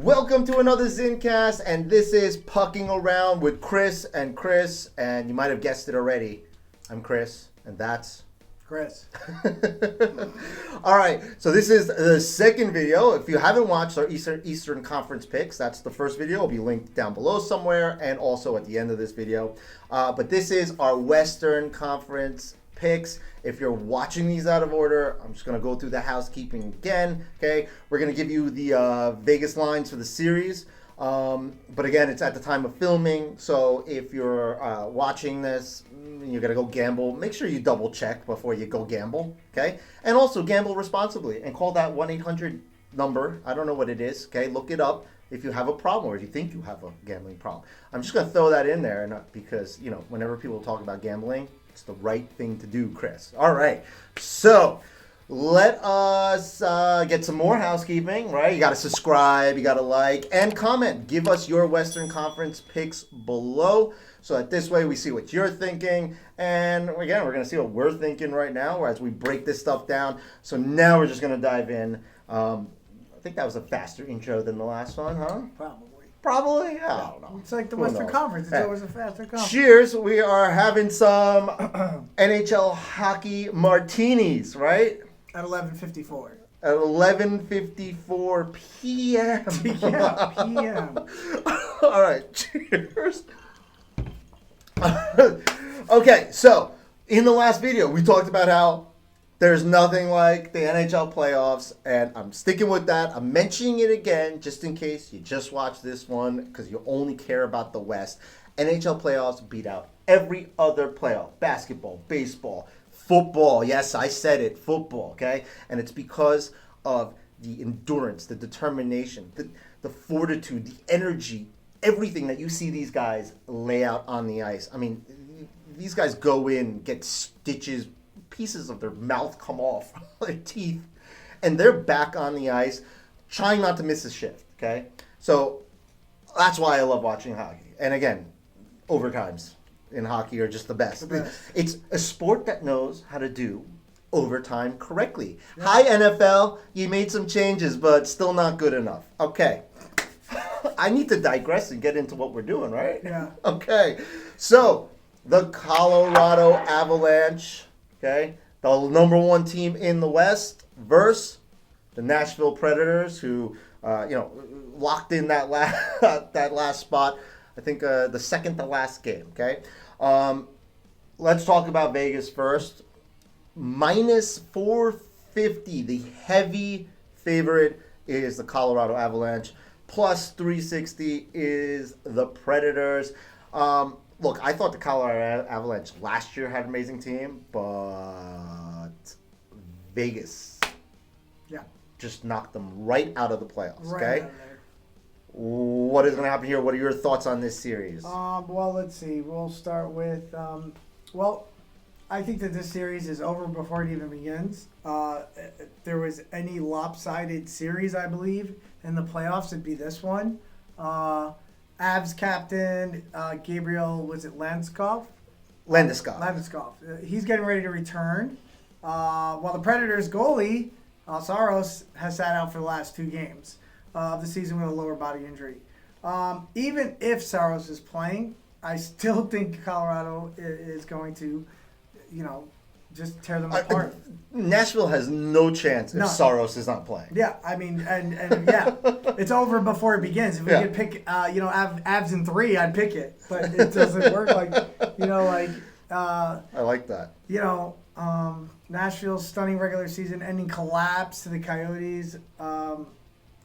Welcome to another Zincast, and this is Pucking Around with Chris, and you might have guessed it already. I'm Chris, and that's Chris. All right, so this is the second video. If you haven't watched our Eastern Conference picks, that's the first video. It'll be linked down below somewhere, and also at the end of this video. But this is our Western Conference picks. If you're watching these out of order, I'm just going to go through the housekeeping again. Okay, we're going to give you the Vegas lines for the series. But again, it's at the time of filming, so if you're watching this and you're going to go gamble, make sure you double check before you go gamble, okay? And also gamble responsibly and call that 1-800 number. I don't know what it is, okay? Look it up if you have a problem or if you think you have a gambling problem. I'm just going to throw that in there because, you know, whenever people talk about gambling, it's the right thing to do, Chris. All right, so let us get some more housekeeping, right? You got to subscribe, you got to like, and comment. Give us your Western Conference picks below so that this way we see what you're thinking. And again, we're going to see what we're thinking right now as we break this stuff down. So now we're just going to dive in. I think that was a faster intro than the last one, huh? Probably? I don't know. It's like the Western Conference. It's always a faster conference. Cheers. We are having some NHL hockey martinis, right? At 11:54. At 11:54 p.m. Yeah, p.m. All right. Cheers. Okay, so in the last video, we talked about how there's nothing like the NHL playoffs, and I'm sticking with that. I'm mentioning it again just in case you just watched this one because you only care about the West. NHL playoffs beat out every other playoff. Basketball, baseball, football. Yes, I said it. Football, okay? And it's because of the endurance, the determination, the fortitude, the energy, everything that you see these guys lay out on the ice. I mean, these guys go in, get stitches, pieces of their mouth come off, their teeth, and they're back on the ice trying not to miss a shift, okay? So that's why I love watching hockey. And again, overtimes in hockey are just the best. It's a sport that knows how to do overtime correctly. Yeah. Hi, NFL. You made some changes, but still not good enough. Okay. I need to digress and get into what we're doing, right? Yeah. Okay. So, the Colorado Avalanche, okay, the number one team in the West versus the Nashville Predators, who, locked in that last spot. I think the second to last game, okay? Let's talk about Vegas first. Minus 450, the heavy favorite is the Colorado Avalanche. Plus 360 is the Predators. Look, I thought the Colorado Avalanche last year had an amazing team, but Vegas just knocked them right out of the playoffs, okay? Out of there. What is going to happen here? What are your thoughts on this series? Well, let's see. We'll start with, I think that this series is over before it even begins. If there was any lopsided series, I believe, in the playoffs, it'd be this one. Avs captain, Gabriel, was it Landeskog? Landeskog. He's getting ready to return. While the Predators goalie, Saros, has sat out for the last 2 games of the season with a lower body injury. Even if Saros is playing, I still think Colorado is going to, just tear them apart. Nashville has no chance if Saros is not playing. Yeah, I mean, and yeah, it's over before it begins. If we could pick, Avs in 3, I'd pick it. But it doesn't work I like that. Nashville's stunning regular season-ending collapse to the Coyotes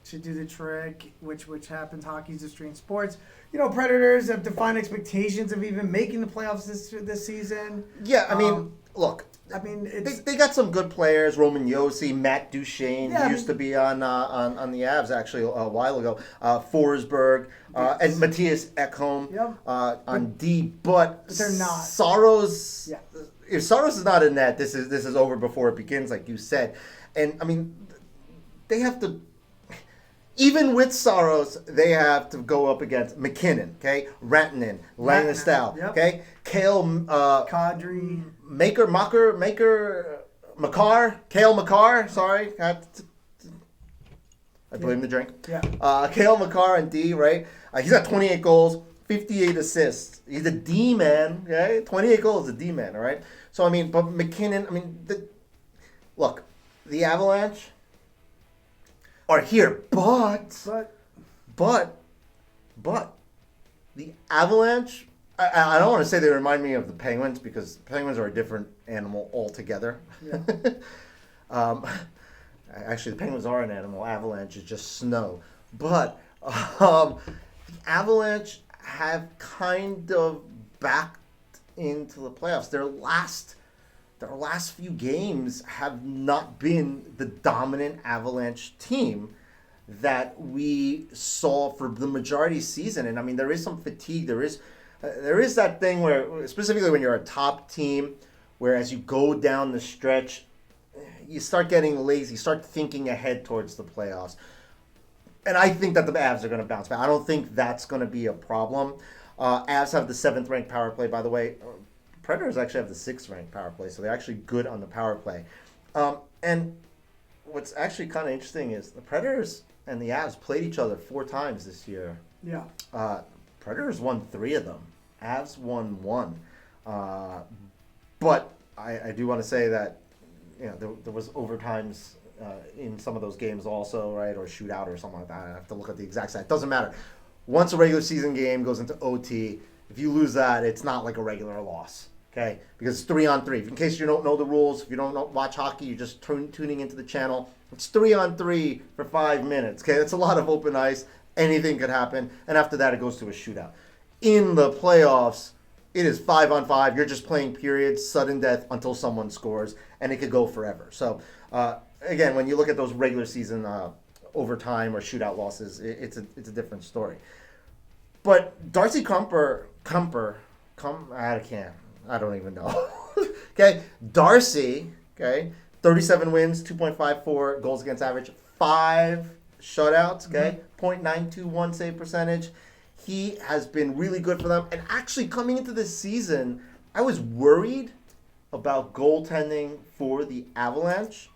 should do the trick, which happens. Hockey's a strange sports. Predators have defined expectations of even making the playoffs this season. Yeah, I mean, look. They got some good players. Roman Josi, Matt Duchene, who used to be on the Avs actually a while ago. Forsberg, and Matthias Ekholm on D. But they're not. Saros. Yeah. If Saros is not in net, this is over before it begins, like you said. And I mean, they have to. Even with Saros, they have to go up against McKinnon, okay, Rantanen, Langestell, okay, Cale, Kadri, Cale Makar. Sorry, I blame the drink. Yeah. Kale McCarr and D, right? He's got 28 goals, 58 assists. He's a D man, okay? 28 goals, a D man, all right? So, I mean, but McKinnon, I mean, look, the Avalanche are here, but the Avalanche, I don't want to say they remind me of the Penguins because Penguins are a different animal altogether. Yeah. Actually, the Penguins are an animal. Avalanche is just snow. But the Avalanche have kind of backed into the playoffs. Their last few games have not been the dominant Avalanche team that we saw for the majority of the season. And I mean, there is some fatigue. There is that thing where, specifically when you're a top team, where as you go down the stretch, you start getting lazy, start thinking ahead towards the playoffs. And I think that the Avs are going to bounce back. I don't think that's going to be a problem. Avs have the 7th ranked power play, by the way. Predators actually have the 6th ranked power play, so they're actually good on the power play. And what's actually kind of interesting is the Predators and the Avs played each other 4 times this year. Yeah. Predators won 3 of them. Avs won 1. But I do want to say that there was overtimes in some of those games also, right, or shootout or something like that. I have to look at the exact stat. It doesn't matter. Once a regular season game goes into OT, if you lose that, it's not like a regular loss, okay? Because it's 3-on-3. In case you don't know the rules, if you don't watch hockey, you're just tuning into the channel. It's 3-on-3 for 5 minutes, okay? That's a lot of open ice. Anything could happen. And after that, it goes to a shootout. In the playoffs, it is 5-on-5. You're just playing periods, sudden death until someone scores, and it could go forever. So, again, when you look at those regular season overtime or shootout losses, it's a different story. But Darcy Kumper, I don't even know. Okay, Darcy, okay, 37 wins, 2.54 goals against average, 5 shutouts, okay, 0.921 save percentage. He has been really good for them. And actually, coming into this season, I was worried about goaltending for the Avalanche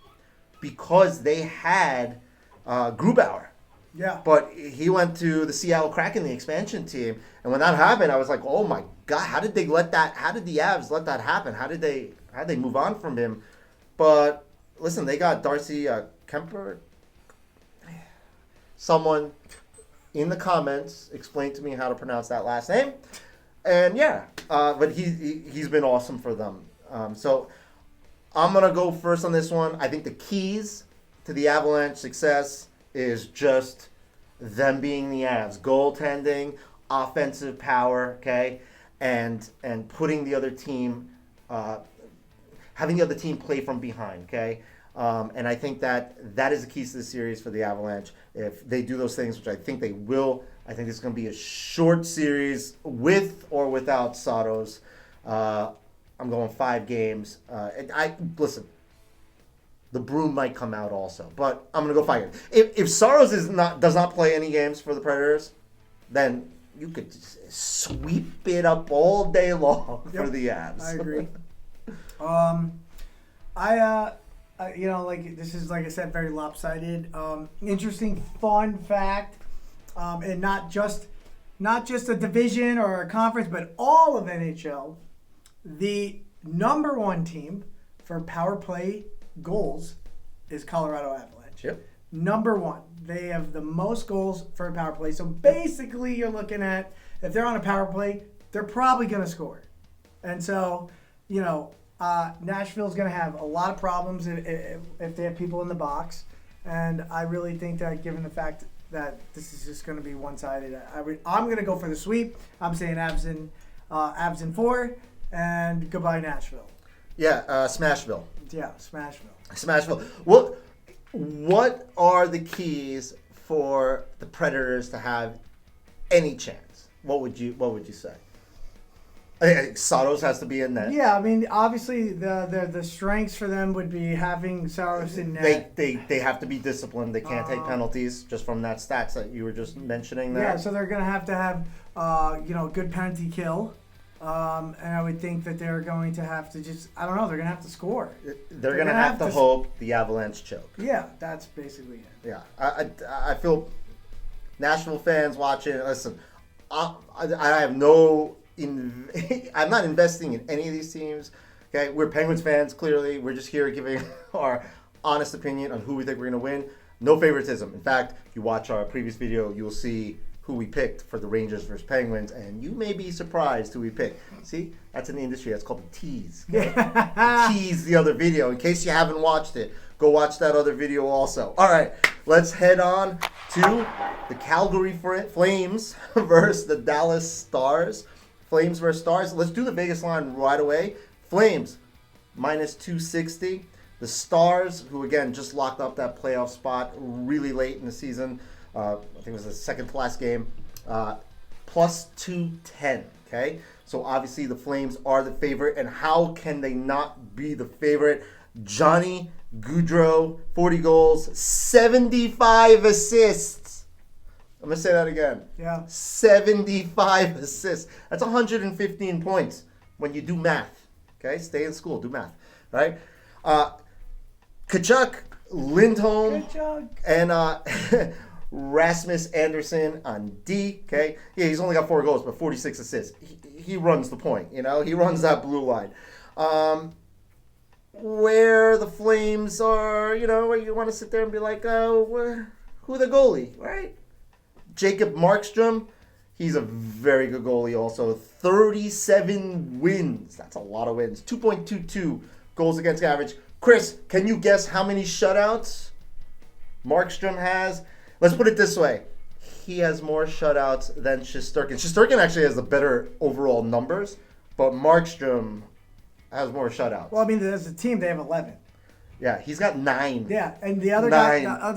because they had Grubauer. Yeah. But he went to the Seattle Kraken, the expansion team. And when that happened, I was like, oh my God, how did the Avs let that happen? How did they move on from him? But listen, they got Darcy Kemper. Someone in the comments explain to me how to pronounce that last name. And yeah, but he's been awesome for them. So I'm going to go first on this one. I think the keys to the Avalanche success is just them being the Avs. Goaltending, offensive power, okay? And putting the other team, having the other team play from behind, okay? And I think that is the keys to the series for the Avalanche. If they do those things, which I think they will, I think it's going to be a short series with or without Saros. I'm going 5 games. Listen, the broom might come out also, but I'm going to go 5 games. If Saros does not play any games for the Predators, then you could just sweep it up all day long for the Avs. I agree. This is, like I said, very lopsided. Interesting fun fact, and not just a division or a conference, but all of NHL. The number 1 team for power play goals is Colorado Avalanche. Yep. Number 1. They have the most goals for a power play. So basically, you're looking at, if they're on a power play, they're probably going to score. And so, Nashville's going to have a lot of problems if they have people in the box. And I really think that, given the fact that this is just going to be one-sided, I'm going to go for the sweep. I'm saying Avs in 4, and goodbye Nashville. Yeah, Smashville. Yeah, Smashville. Smashville. What are the keys for the Predators to have any chance? What would you say? I think Saros has to be in net. Yeah, I mean, obviously the strengths for them would be having Saros in net. They have to be disciplined. They can't take penalties, just from that stats that you were just mentioning there. Yeah, so they're going to have good penalty kill. And I would think that they're going to have to I don't know, they're going to have to score. They're going to have to hope the Avalanche choke. Yeah, that's basically it. Yeah. I feel Nashville fans watching, listen, I have no, I'm not investing in any of these teams. Okay, we're Penguins fans, clearly. We're just here giving our honest opinion on who we think we're going to win. No favoritism. In fact, if you watch our previous video, you'll see who we picked for the Rangers versus Penguins, and you may be surprised who we picked. See, that's in the industry. That's called a tease. Okay? Tease the other video. In case you haven't watched it, go watch that other video also. All right, let's head on to the Calgary Flames versus the Dallas Stars. Flames versus Stars. Let's do the Vegas line right away. Flames, minus 260. The Stars, who again just locked up that playoff spot really late in the season. I think it was the second to last game. Plus 210. Okay, so obviously the Flames are the favorite, and how can they not be the favorite? Johnny Gaudreau, 40 goals, 75 assists. I'm gonna say that again. Yeah. 75 assists. That's 115 points when you do math. Okay, stay in school, do math, right? Tkachuk, Lindholm, and Rasmus Anderson on D. Okay, yeah, he's only got 4 goals, but 46 assists. He runs the point, you know. He runs that blue line. Where the Flames are, you know, where you want to sit there and be like, oh, who the goalie, right? Jacob Markstrom. He's a very good goalie also. 37 wins. That's a lot of wins. 2.22 goals against average. Chris, can you guess how many shutouts Markstrom has? Let's put it this way. He has more shutouts than Shesterkin. Shesterkin actually has the better overall numbers, but Markstrom has more shutouts. Well, I mean, as a team, they have 11. Yeah, he's got 9. Yeah, and the other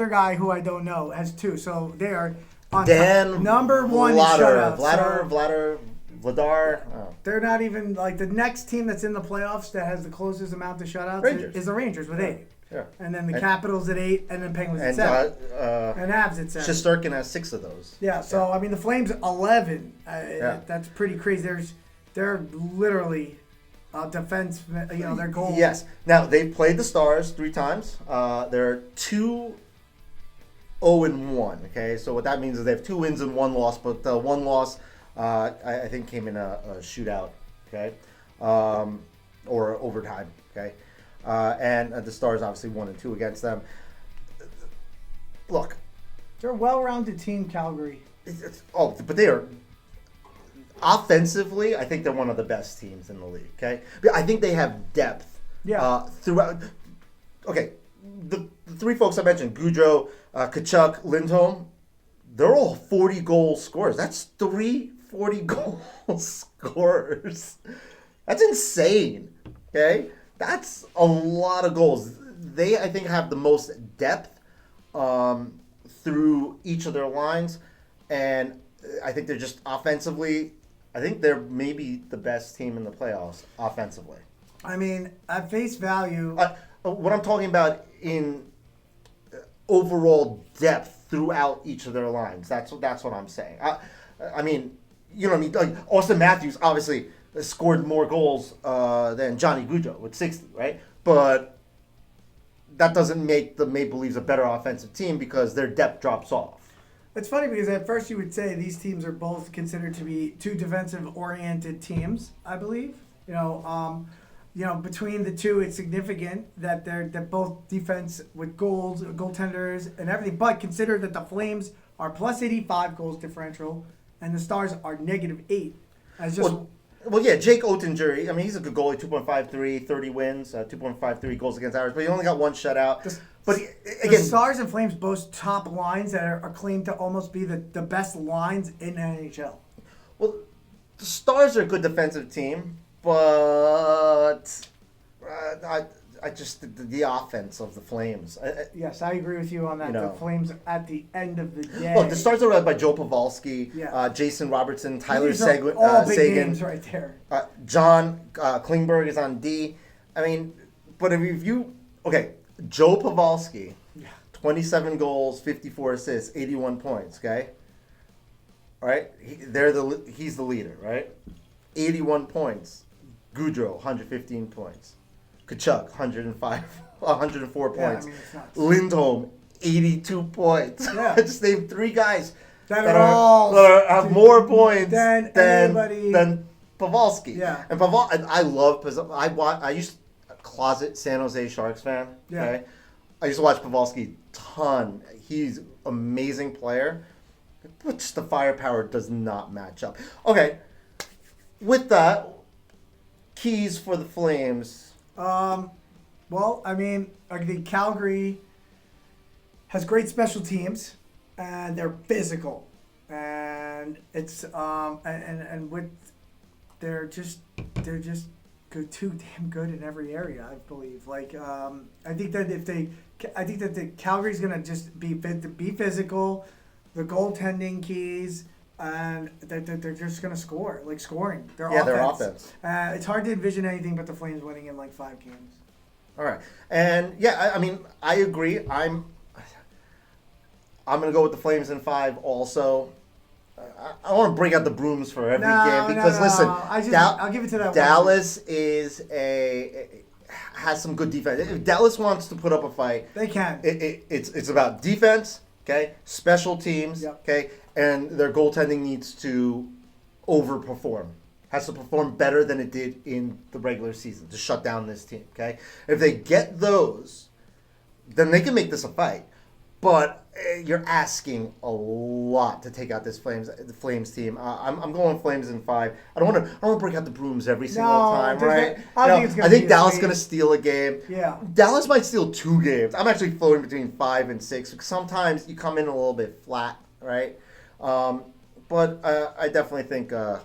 guy who I don't know has 2. So they are on Dan number 1 in shutouts. Vladar. Oh. They're not even like the next team that's in the playoffs that has the closest amount of shutouts is the Rangers with 8. Yeah. And then the Capitals at 8, and then Penguins at 7. And Avs at 7. Shesterkin has 6 of those. Yeah, so I mean the Flames 11. That's pretty crazy. They're literally defense. You know, their goal. Yes. Now they've played the Stars 3 times. They're 2-0-1. Okay, so what that means is they have 2 wins and 1 loss, but the 1 loss I think came in a shootout. Okay, or overtime. Okay. And the Stars obviously 1-2 against them. Look, they're a well-rounded team, Calgary. But they are offensively. I think they're one of the best teams in the league. Okay, I think they have depth. Yeah. Throughout. Okay, the 3 folks I mentioned: Gaudreau, Tkachuk, Lindholm. They're all 40-goal scorers. That's 3 40-goal scorers. That's insane. Okay. That's a lot of goals. They, I think, have the most depth through each of their lines. And I think they're just offensively, I think they're maybe the best team in the playoffs offensively. I mean, at face value. What I'm talking about in overall depth throughout each of their lines. That's what I'm saying. I mean, you know what I mean? Like Austin Matthews, obviously, scored more goals than Johnny Gaudreau with 60, right? But that doesn't make the Maple Leafs a better offensive team because their depth drops off. It's funny because at first you would say these teams are both considered to be 2 defensive-oriented teams, I believe. You know, between the 2, it's significant that they're both defense with goals, goaltenders, and everything. But consider that the Flames are plus 85 goals differential, and the Stars are negative 8. As just. Well, yeah, Jake Oettinger, I mean, he's a good goalie, 2.53, 30 wins, 2.53 goals against average, but he only got 1 shutout. The Stars and Flames boast top lines that are claimed to almost be the best lines in NHL. Well, the Stars are a good defensive team, but I just the offense of the Flames. Yes, I agree with you on that. You know, the Flames at the end of the day. Look, the Stars are led by Joe Pavelski, Jason Robertson, Tyler Seguin, all big names right there. John Klingberg is on D. I mean, but if you Joe Pavelski, 27 goals, 54 assists, 81 points. Okay, all right, he's the leader, right? 81 points. Goudreau, 115 points. Kachuk, 104 Yeah, points. I mean, it's nuts. Lindholm, 82 points. Yeah. I just named 3 guys That have more points than anybody. than Pavelski. Yeah. And I love Pavelski. I used to closet San Jose Sharks fan. Yeah. Okay? I used to watch Pavelski ton. He's amazing player. But just the firepower does not match up. Okay. With that, keys for the Flames. Well, I mean, I think Calgary has great special teams, and they're physical, and it's and with they're just good, too damn good in every area. I believe. Like I think that the Calgary's gonna just be physical, the goaltending keys. And they're just going to score, like scoring. Their offense. It's hard to envision anything but the Flames winning in like 5 games. All right. And yeah, I mean, I agree. I'm going to go with the Flames in 5 also. I want to bring out the brooms for every game because listen, I'll give it to that Dallas has some good defense. If Dallas wants to put up a fight, they can. It's about defense, okay? Special teams, yep. Okay? And their goaltending needs to overperform. Has to perform better than it did in the regular season to shut down this team. Okay, if they get those, then they can make this a fight. But you're asking a lot to take out the Flames team. I'm going Flames in 5. I don't want to break out the brooms every single time, right? I think Dallas is going to steal a game. Yeah, Dallas might steal 2 games. I'm actually floating between 5 and 6 because sometimes you come in a little bit flat, right? But I definitely think the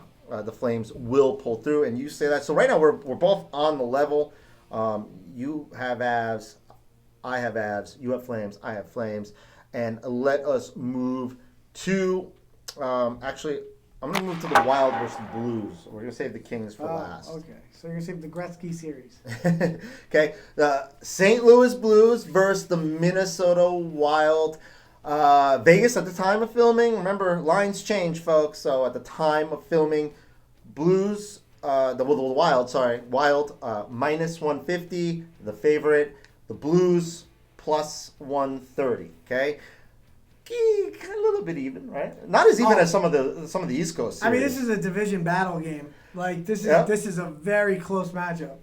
Flames will pull through, and you say that. So right now we're both on the level. You have Avs, I have Avs. You have Flames, I have Flames, and let us move to. Actually, I'm going to move to the Wild versus the Blues. We're going to save the Kings for last. Okay, so you're going to save the Gretzky series. Okay, the St. Louis Blues versus the Minnesota Wild. Vegas at the time of filming, remember, lines change, folks. So at the time of filming, Blues, the Wild, minus 150, the favorite. The Blues, plus 130, okay? A little bit even, right? Not as even as some of the East Coast series. I mean, this is a division battle game. Like, this is a very close matchup.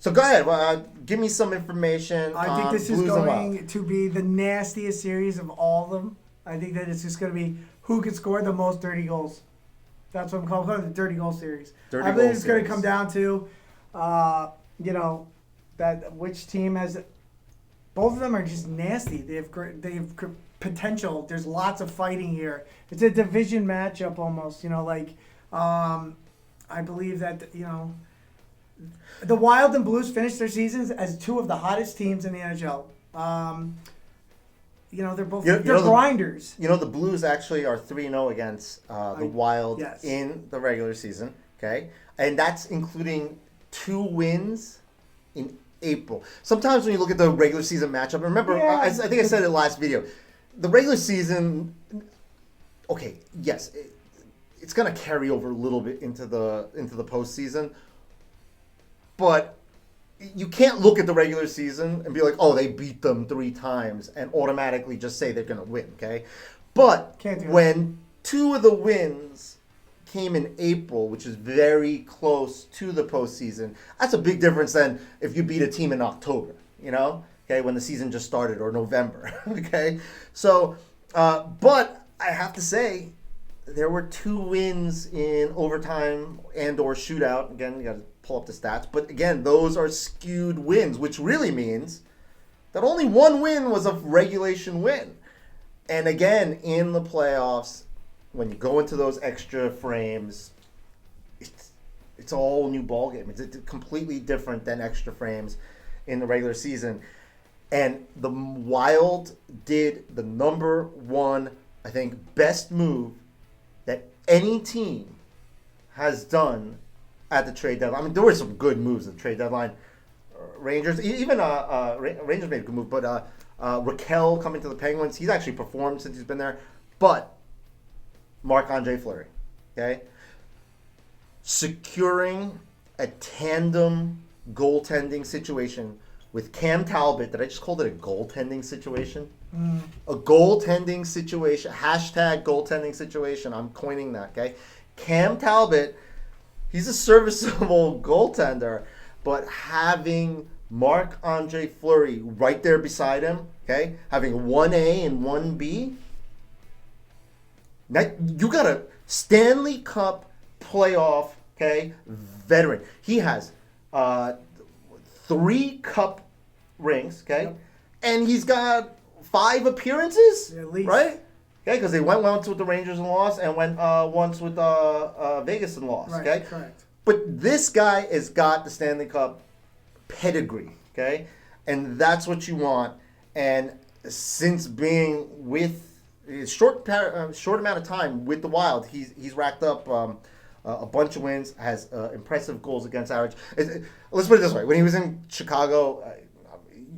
So go ahead. Give me some information. I think this is going to be the nastiest series of all of them. I think that it's just going to be who can score the most dirty goals. That's what I'm calling it, the dirty goal series. I believe it's going to come down to, that which team has. Both of them are just nasty. They have potential. There's lots of fighting here. It's a division matchup almost. I believe that the Wild and Blues finished their seasons as 2 of the hottest teams in the NHL. They're both grinders. The Blues actually are 3-0 against the Wild in the regular season. Okay, and that's including 2 wins in April. Sometimes when you look at the regular season matchup, remember, I think I said it last video, the regular season. Okay, yes, it's going to carry over a little bit into the postseason. But you can't look at the regular season and be like, oh, they beat them 3 times and automatically just say they're going to win, okay? But when 2 of the wins came in April, which is very close to the postseason, that's a big difference than if you beat a team in October, okay, when the season just started, or November, okay? So, but I have to say, there were 2 wins in overtime and or shootout. Again, you got to pull up the stats. But again, those are skewed wins, which really means that only 1 win was a regulation win. And again, in the playoffs, when you go into those extra frames, it's a whole new ballgame. It's completely different than extra frames in the regular season. And the Wild did the number 1, I think, best move that any team has done at the trade deadline. I mean, there were some good moves at the trade deadline. Rangers, even Rangers made a good move, but Raquel coming to the Penguins, he's actually performed since he's been there. But Marc-Andre Fleury, okay? securing a tandem goaltending situation with Cam Talbot. Did I just call it a goaltending situation? A goaltending situation. Hashtag goaltending situation. I'm coining that, okay? Cam Talbot, he's a serviceable goaltender, but having Marc-Andre Fleury right there beside him, okay? Having 1A and 1B, now you got a Stanley Cup playoff, okay, veteran. He has 3 cup rings, okay? Yep. And he's got 5 appearances, at least. Right? Okay, because they went once with the Rangers and lost, and went once with Vegas and lost, right, okay? Correct. But this guy has got the Stanley Cup pedigree, okay? And that's what you want. And since being with short amount of time with the Wild, he's racked up a bunch of wins, has impressive goals against average. Let's put it this way: when he was in Chicago,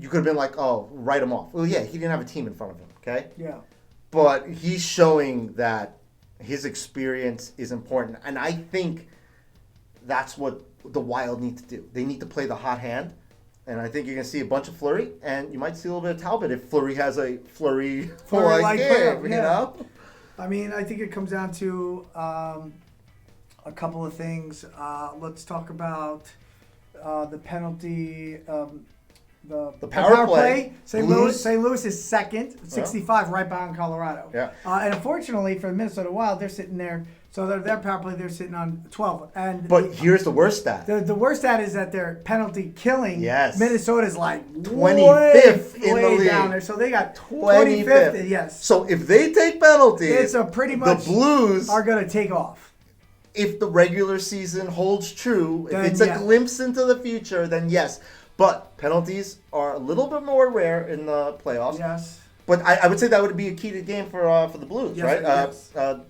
you could have been like, "Oh, write him off." Well, yeah, he didn't have a team in front of him, okay? Yeah. But he's showing that his experience is important, and I think that's what the Wild need to do. They need to play the hot hand. And I think you're going to see a bunch of Fleury, and you might see a little bit of Talbot if Fleury has a Fleury-like game, you know? I mean, I think it comes down to a couple of things. Let's talk about the penalty, the power play. St. Louis is second, 65, right behind Colorado. Yeah. And unfortunately for the Minnesota Wild, they're sitting there. So their power play, they're sitting on 12. But here's the worst stat. The worst stat is that their penalty killing. Yes. Minnesota's like 25th in the league. Down there. So they got 25th. Yes. So if they take penalties, it's a pretty much the Blues are going to take off. If the regular season holds true, if it's a glimpse into the future, then yes. But penalties are a little bit more rare in the playoffs. Yes. But I would say that would be a key to the game for the Blues, yes, right? Yes.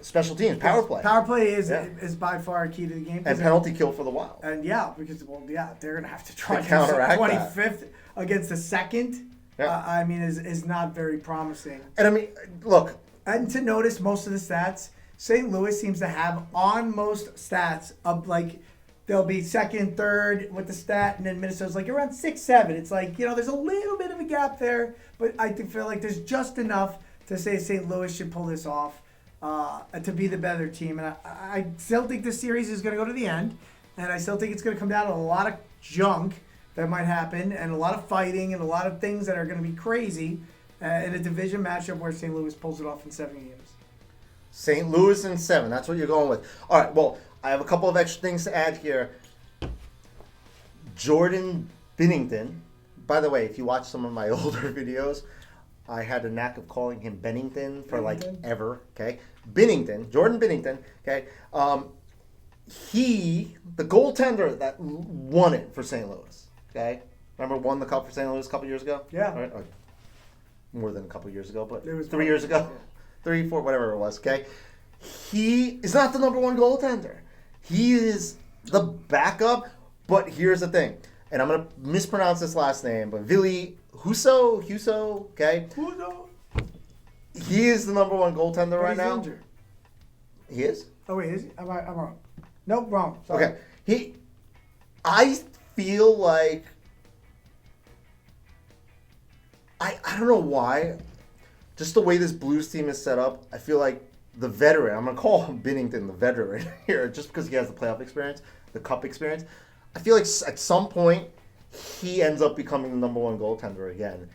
Special teams, power play. Power play is by far a key to the game. And penalty kill for the Wild. And because they're going to have to try to counteract 25th against the second. Yeah. I mean, is not very promising. And I mean, look. And to notice most of the stats, St. Louis seems to have on most stats of like they'll be second, third with the stat, and then Minnesota's like around 6, 7. It's like, there's a little bit of a gap there, but I feel like there's just enough to say St. Louis should pull this off. To be the better team. And I still think this series is going to go to the end. And I still think it's going to come down to a lot of junk that might happen and a lot of fighting and a lot of things that are going to be crazy in a division matchup where St. Louis pulls it off in 7 games. St. Louis in 7. That's what you're going with. All right, well, I have a couple of extra things to add here. Jordan Binnington. By the way, if you watch some of my older videos, I had a knack of calling him Binnington for like ever, okay? Jordan Binnington, okay? The goaltender that won it for St. Louis, okay? Remember won the cup for St. Louis a couple years ago? Yeah. Right? Or more than a couple years ago, but it was 3 years ago? 3, 4, whatever it was, okay? He is not the number one goaltender. He is the backup, but here's the thing. And I'm going to mispronounce this last name, but Ville Husso, okay? Husso. He is the number one goaltender right now. Injured. He is? Oh, wait, is he? I'm wrong. Nope, wrong. Sorry. Okay. I feel like, I don't know why, just the way this Blues team is set up, I feel like the veteran, I'm going to call him Binnington the veteran here, just because he has the playoff experience, the cup experience. I feel like at some point, he ends up becoming the number one goaltender again.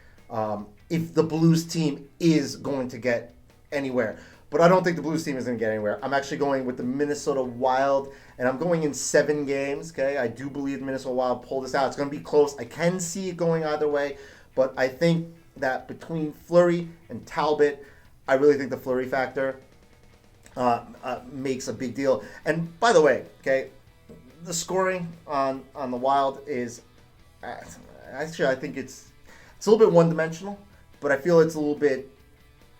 If the Blues team is going to get anywhere. But I don't think the Blues team is going to get anywhere. I'm actually going with the Minnesota Wild, and I'm going in 7 games, okay? I do believe the Minnesota Wild pull this out. It's going to be close. I can see it going either way, but I think that between Fleury and Talbot, I really think the Fleury factor makes a big deal. And by the way, okay, the scoring on the Wild is actually, I think it's a little bit one-dimensional, but I feel it's a little bit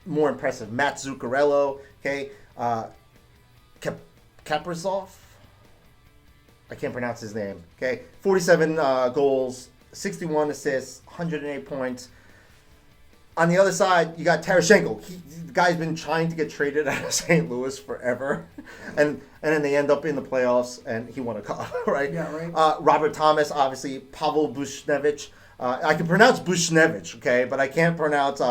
more impressive. Matt Zuccarello, okay, Kaprizov, I can't pronounce his name, okay, 47 goals, 61 assists, 108 points. On the other side, you got Tarasenko. The guy's been trying to get traded out of St. Louis forever, and then they end up in the playoffs, and he won a cup, right? Yeah, right. Robert Thomas, obviously, Pavel Buchnevich. I can pronounce Buchnevich, okay, but I can't pronounce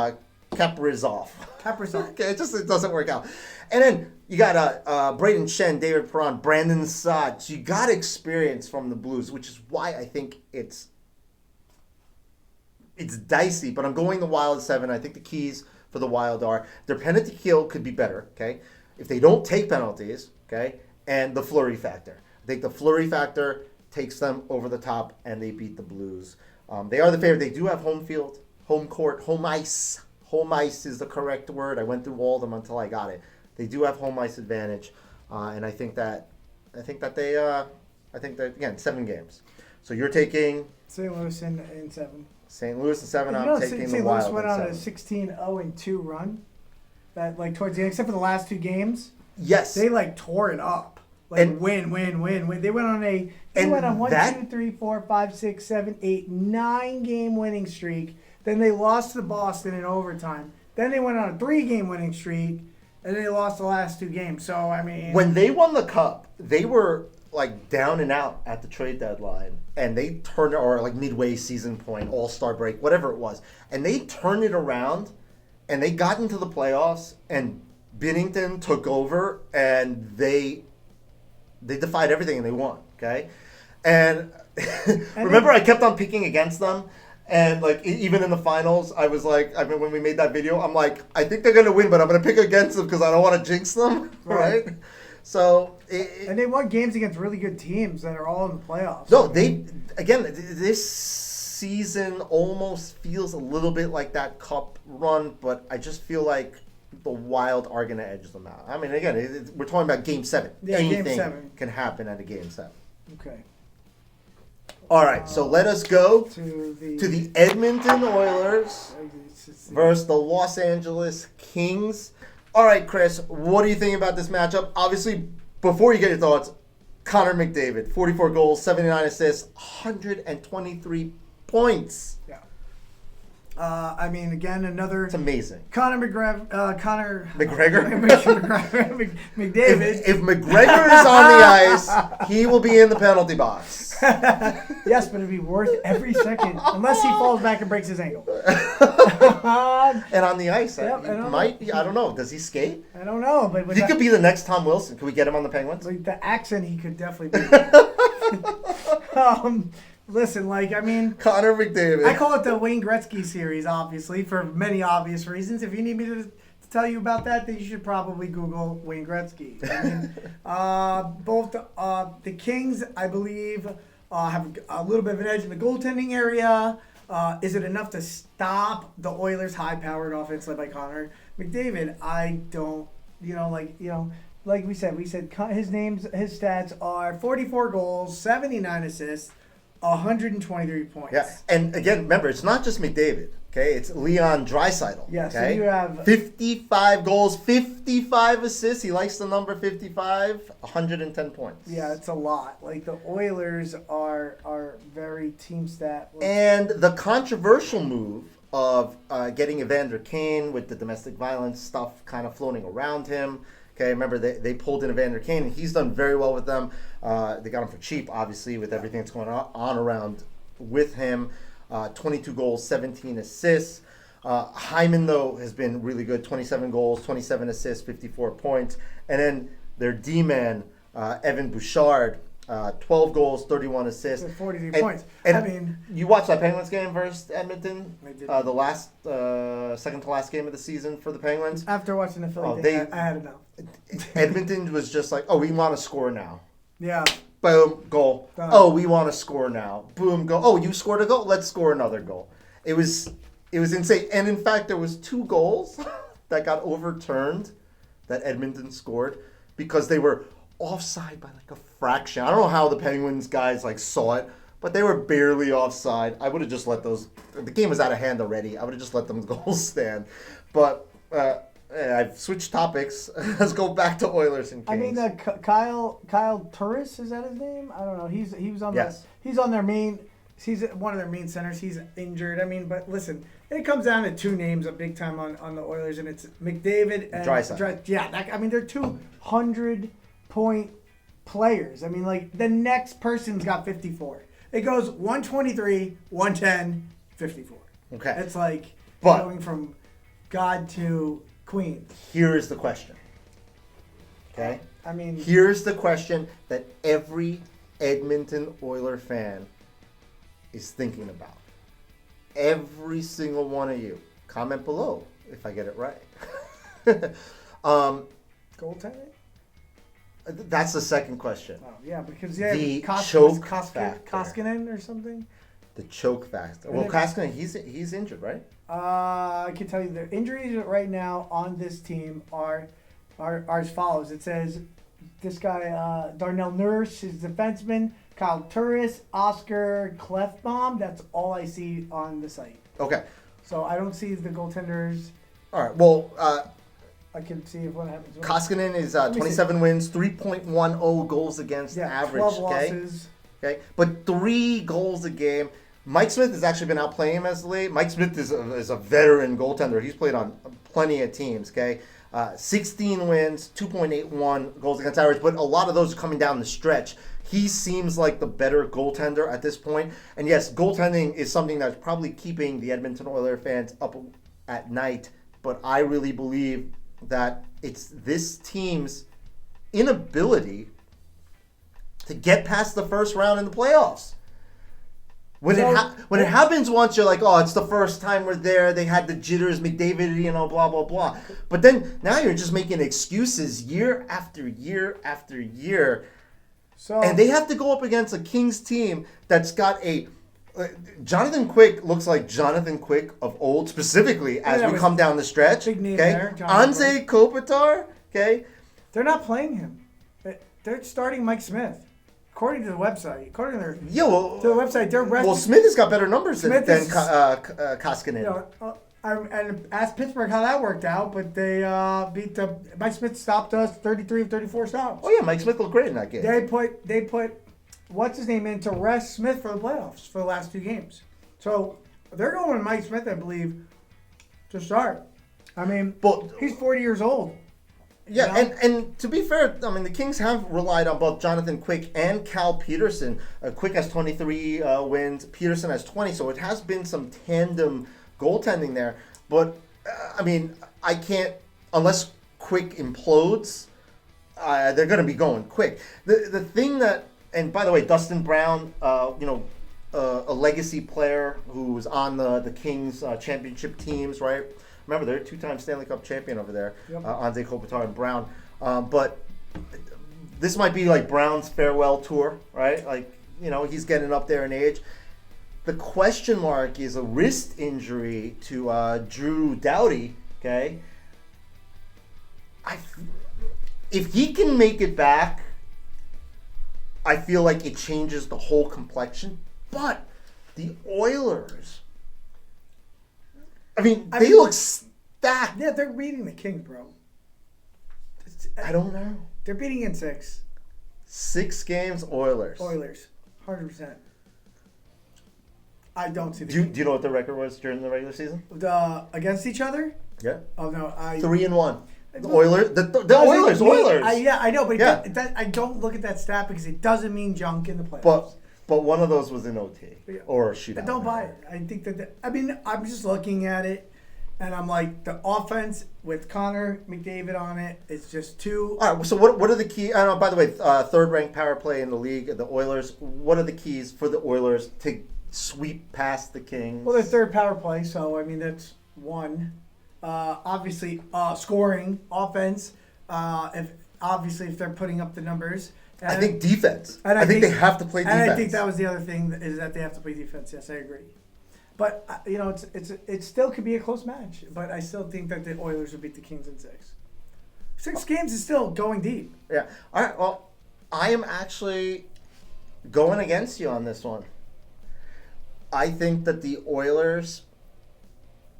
Kaprizov. Okay, it doesn't work out. And then you got Braden Shen, David Perron, Brandon Saad. So you got experience from the Blues, which is why I think it's dicey. But I'm going the Wild 7. I think the keys for the Wild are their penalty kill could be better, okay, if they don't take penalties, okay, and the flurry factor. I think the flurry factor takes them over the top, and they beat the Blues. They are the favorite. They do have home field, home court, home ice. Home ice is the correct word. I went through all of them until I got it. They do have home ice advantage, and I think that again 7 games. So you're taking St. Louis in 7. St. Louis in 7. I'm taking St. the Louis Wild went in on a 7. 16-0-2 run. That towards the end, except for the last 2 games. Yes, they tore it up. Win. They went on a 1, 2, 3, 4, 5, 6, 7, 8, 9 game winning streak. Then they lost to Boston in overtime. Then they went on a 3-game winning streak, and they lost the last 2 games. So I mean, when they won the cup, they were down and out at the trade deadline, and they turned, or midway season point, All-Star break, whatever it was, and they turned it around, and they got into the playoffs, and Binnington took over, and they defied everything and they won. Okay, and remember I kept on picking against them. And even in the finals, I was when we made that video, I'm I think they're gonna win, but I'm gonna pick against them because I don't want to jinx them, right? So and they won games against really good teams that are all in the playoffs. No, this season almost feels a little bit like that cup run, but I just feel like the Wild are gonna edge them out. I mean, again, we're talking about Game 7. Yeah, anything Game 7 can happen at a Game 7. Okay. All right, so let us go to the Edmonton Oilers versus the Los Angeles Kings. All right, Chris, what do you think about this matchup? Obviously, before you get your thoughts, Connor McDavid, 44 goals, 79 assists, 123 points. Yeah. I mean, again, another. It's amazing. Connor McGregor? McDavid. If McGregor is on the ice, he will be in the penalty box. Yes, but it'd be worth every second, unless he falls back and breaks his ankle. And on the ice, I don't know. Does he skate? I don't know, but he could be the next Tom Wilson. Can we get him on the Penguins? The accent, he could definitely be. Listen, Connor McDavid. I call it the Wayne Gretzky series, obviously, for many obvious reasons. If you need me to tell you about that, then you should probably Google Wayne Gretzky. Both the Kings, I believe, have a little bit of an edge in the goaltending area. Is it enough to stop the Oilers' high-powered offense led by Connor McDavid? I don't. Like we said his stats are 44 goals, 79 assists, 123 points. Yeah, and again, remember, it's not just McDavid. Okay, it's Leon Draisaitl. Yeah, okay? so you have 55 goals, 55 assists. He likes the number 55. 110 points. Yeah, it's a lot. The Oilers are very team stat. And the controversial move of getting Evander Kane with the domestic violence stuff kind of floating around him. Okay, remember they pulled in Evander Kane, and he's done very well with them. They got him for cheap, obviously, with everything that's going on around with him. 22 goals, 17 assists. Hyman, though, has been really good. 27 goals, 27 assists, 54 points. And then their D-man, Evan Bouchard, 12 goals, 31 assists. 43 points. And you watched that Penguins game versus Edmonton? I did. The last, second to last game of the season for the Penguins? After watching the Philly game, I had enough. Edmonton was just we want to score now. Yeah. Boom, goal. Done. Oh, we want to score now. Boom, goal. Oh, you scored a goal? Let's score another goal. It was insane. And in fact, there was 2 goals that got overturned that Edmonton scored because they were offside by a fraction. I don't know how the Penguins guys saw it, but they were barely offside. I would have just let those. The game was out of hand already. I would have just let them goals stand. But I've switched topics. Let's go back to Oilers and Kings. I mean, Kyle Turris, is that his name? I don't know. He was on yes. He's on their main he's one of their main centers. He's injured. I mean, but listen, it comes down to two names, a big time on the Oilers, and it's McDavid and Draisaitl. I mean, they're 200-point players. I mean, like the next person's got 54. It goes 123, 110, 54. Okay. It's like But- going from God to Queen. Here is the question. Okay? I mean, Here's the question that every Edmonton Oiler fan is thinking about. Every single one of you. Comment below if I get it right. goaltending? That's the second question. Oh, yeah, because The choke factor. Koskinen or something. The choke factor. Well, Koskinen, he's injured, right? I can tell you the injuries right now on this team are as follows. It says this guy, Darnell Nurse, is defenseman. Kyle Turris, Oscar Clefbaum. That's all I see on the site. Okay. So I don't see the goaltenders. All right. Well, I can see if what happens. Koskinen is 27 wins, 3.10 goals against average. 12 okay? losses. Okay, but 3 goals a game. Mike Smith has actually been outplaying him as of late. Mike Smith is a veteran goaltender. He's played on plenty of teams. Okay, 16 wins, 2.81 goals against average, but a lot of those are coming down the stretch. He seems like the better goaltender at this point. And yes, goaltending is something that's probably keeping the Edmonton Oilers fans up at night. But I really believe that it's this team's inability to get past the first round in the playoffs. When it happens once, you're like, oh, it's the first time we're there. They had the jitters, McDavid, blah, blah, blah. But then now you're just making excuses year after year after year. And they have to go up against a Kings team that's got a... Jonathan Quick looks like Jonathan Quick of old, specifically as we come down the stretch. Big name okay? there, Anze Kopitar, okay? They're not playing him. They're starting Mike Smith. According to the website, to the website, they're resting. Well, Smith has got better numbers than Koskinen. And asked Pittsburgh how that worked out, but they Mike Smith stopped us 33 of 34 stops. Oh yeah, Mike Smith looked great in that game. They put what's his name in to rest Smith for the playoffs for the last 2 games. So they're going with Mike Smith, I believe, to start. I mean, but he's 40 years old. Yeah, and to be fair, I mean, the Kings have relied on both Jonathan Quick and Cal Peterson. Quick has 23 wins, Peterson has 20, so it has been some tandem goaltending there. But, I mean, I can't, unless Quick implodes, they're going to be going Quick. The thing that, and by the way, Dustin Brown, a legacy player who was on the Kings championship teams, right? Remember, they're a 2-time Stanley Cup champion over there, Anze Kopitar and Brown. But this might be like Brown's farewell tour, right? Like, he's getting up there in age. The question mark is a wrist injury to Drew Doughty, okay? If he can make it back, I feel like it changes the whole complexion. But the Oilers... I mean, they look stacked. Yeah, they're beating the Kings, bro. I don't know. They're beating in 6. 6 games, Oilers. 100%. I don't see the Do you know what the record was during the regular season? Against each other? Yeah. Oh, no. 3-1. The Oilers. The Oilers. I know, but I don't look at that stat because it doesn't mean junk in the playoffs. But one of those was in OT or a shootout. I don't buy it. I think I'm just looking at it, and I'm like, the offense with Connor McDavid on it is just too. All right. So what are the key? By the way, 3rd ranked power play in the league, the Oilers. What are the keys for the Oilers to sweep past the Kings? Well, they're 3rd power play, so I mean that's 1. Obviously, scoring, offense. If they're putting up the numbers. And I think defense. I think they have to play defense. And I think that was the other thing is that they have to play defense. Yes, I agree. But it still could be a close match. But I still think that the Oilers will beat the Kings in 6. 6 games is still going deep. Yeah. All right. Well, I am actually going against you on this one. I think that the Oilers,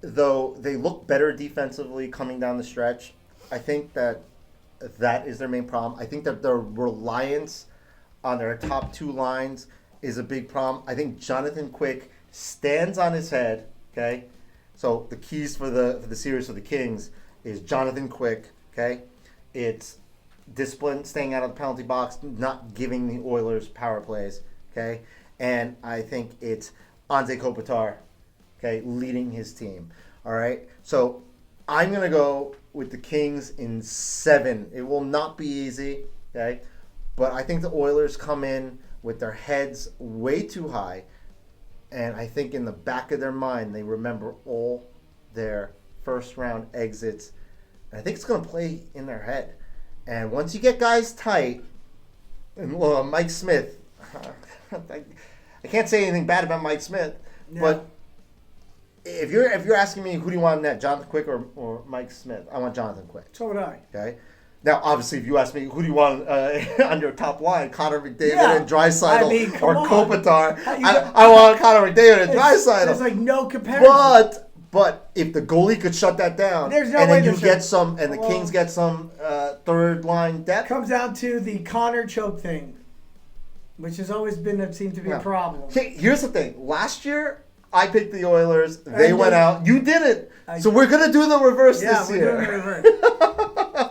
though they look better defensively coming down the stretch, I think that is their main problem. I think that their reliance on their top 2 lines is a big problem. I think Jonathan Quick stands on his head. Okay, so the keys for the series for the Kings is Jonathan Quick. Okay, it's discipline, staying out of the penalty box, not giving the Oilers power plays. Okay, and I think it's Anze Kopitar. Okay, leading his team. All right, so I'm gonna go with the Kings in 7. It will not be easy. Okay, but I think the Oilers come in with their heads way too high, and I think in the back of their mind they remember all their first round exits, and I think it's going to play in their head. And once you get guys tight, and Mike Smith, I can't say anything bad about Mike Smith, but if you're asking me who do you want in net, Jonathan Quick or Mike Smith, I want Jonathan Quick. So would I. Okay. Now, obviously, if you ask me who do you want on your top line, Connor McDavid and Draisaitl or Kopitar, I want Connor McDavid and Draisaitl. There's like no comparison. But if the goalie could shut that down, there's no and way then you get some, and the Kings get some third line depth, comes down to the Connor choke thing, which has always seemed to be a problem. Okay, here's the thing. Last year, I picked the Oilers. They went out. You didn't. So we're gonna do the reverse this year. Yeah, we're doing the reverse.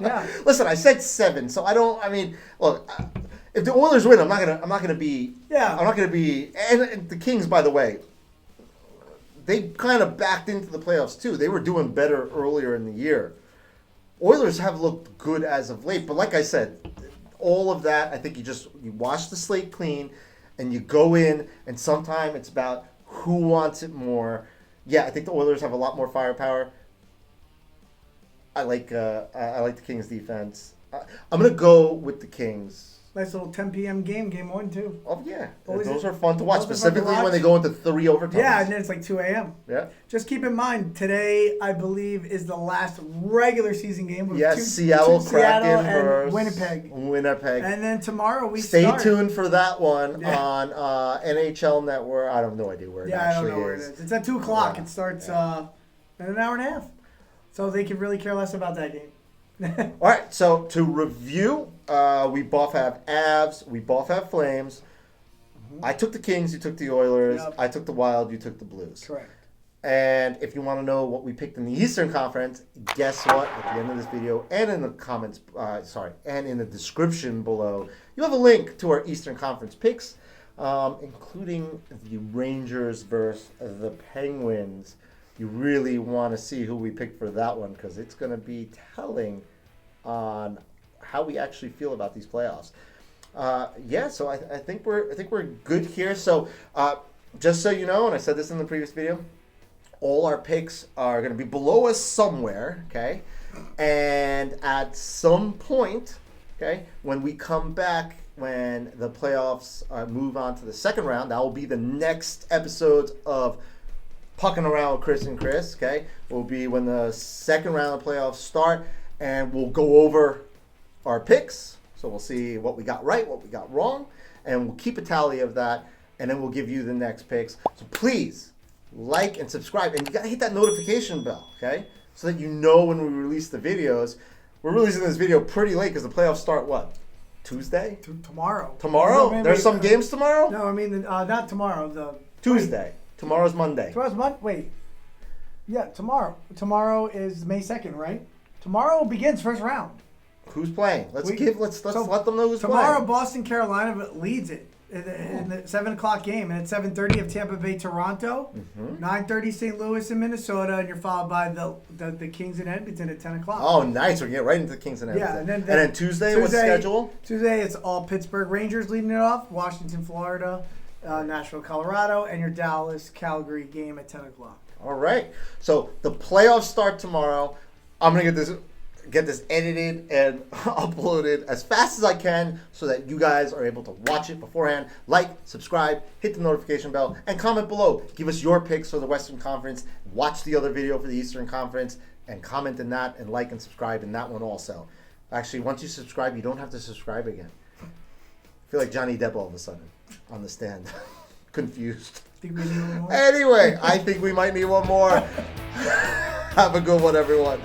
Yeah. Listen, I said 7, so I don't. I mean, look, if the Oilers win, I'm not gonna be. Yeah. I'm not gonna be. And the Kings, by the way, they kind of backed into the playoffs too. They were doing better earlier in the year. Oilers have looked good as of late, but like I said, all of that, I think you wash the slate clean, and you go in, and sometimes it's about who wants it more. Yeah, I think the Oilers have a lot more firepower. I like the Kings defense. I'm gonna go with the Kings. Nice little 10 p.m. game 1 too. Oh yeah, those are fun to watch, specifically when they go into 3 overtimes. Yeah, and then it's like 2 a.m. Yeah. Just keep in mind, today I believe is the last regular season game. Yes, Seattle Kraken and versus Winnipeg. And then tomorrow we stay tuned for that one on NHL Network. I have no idea where it actually is. I don't know where it is. It's at 2 o'clock. It starts in an hour and a half. So they could really care less about that game. All right, so to review, we both have Avs, we both have Flames. Mm-hmm. I took the Kings, you took the Oilers. Yep. I took the Wild, you took the Blues. Correct. And if you want to know what we picked in the Eastern Conference, guess what? At the end of this video and in the comments, and in the description below, you have a link to our Eastern Conference picks, including the Rangers versus the Penguins. You really want to see who we picked for that one because it's going to be telling on how we actually feel about these playoffs. So I think we're good here. So just so you know, and I said this in the previous video, all our picks are going to be below us somewhere, okay? And at some point, okay, when we come back, when the playoffs move on to the second round, that will be the next episode of Pucking Around with Chris and Chris, okay? Will be when the second round of playoffs start, and we'll go over our picks. So we'll see what we got right, what we got wrong, and we'll keep a tally of that, and then we'll give you the next picks. So please like and subscribe, and you gotta hit that notification bell, okay? So that you know when we release the videos. We're releasing this video pretty late because the playoffs start what? Tuesday? Tomorrow. Tomorrow? No, there's some games tomorrow? No, I mean not tomorrow. Tuesday. Tomorrow's Monday. Tomorrow's Monday. Wait. Yeah, tomorrow. Tomorrow is May 2nd, right? Tomorrow begins first round. Who's playing? Let's let them know who's playing. Tomorrow, Boston, Carolina leads it in the 7 o'clock game, and at 7:30 of Tampa Bay, Toronto, 9:30 St. Louis and Minnesota, and you're followed by the Kings in Edmonton at 10 o'clock. Oh, nice! We're getting right into the Kings in Edmonton. Yeah, and then Tuesday, what's the schedule? Tuesday, it's all Pittsburgh Rangers leading it off, Washington, Florida, Nashville, Colorado, and your Dallas, Calgary game at 10 o'clock. All right. So the playoffs start tomorrow. I'm gonna get this edited and uploaded as fast as I can so that you guys are able to watch it beforehand. Like, subscribe, hit the notification bell, and comment below. Give us your picks for the Western Conference. Watch the other video for the Eastern Conference and comment in that, and like and subscribe in that one also. Actually, once you subscribe, you don't have to subscribe again. I feel like Johnny Depp all of a sudden on the stand. Confused. Think we need one more? Anyway, I think we might need one more. Have a good one, everyone.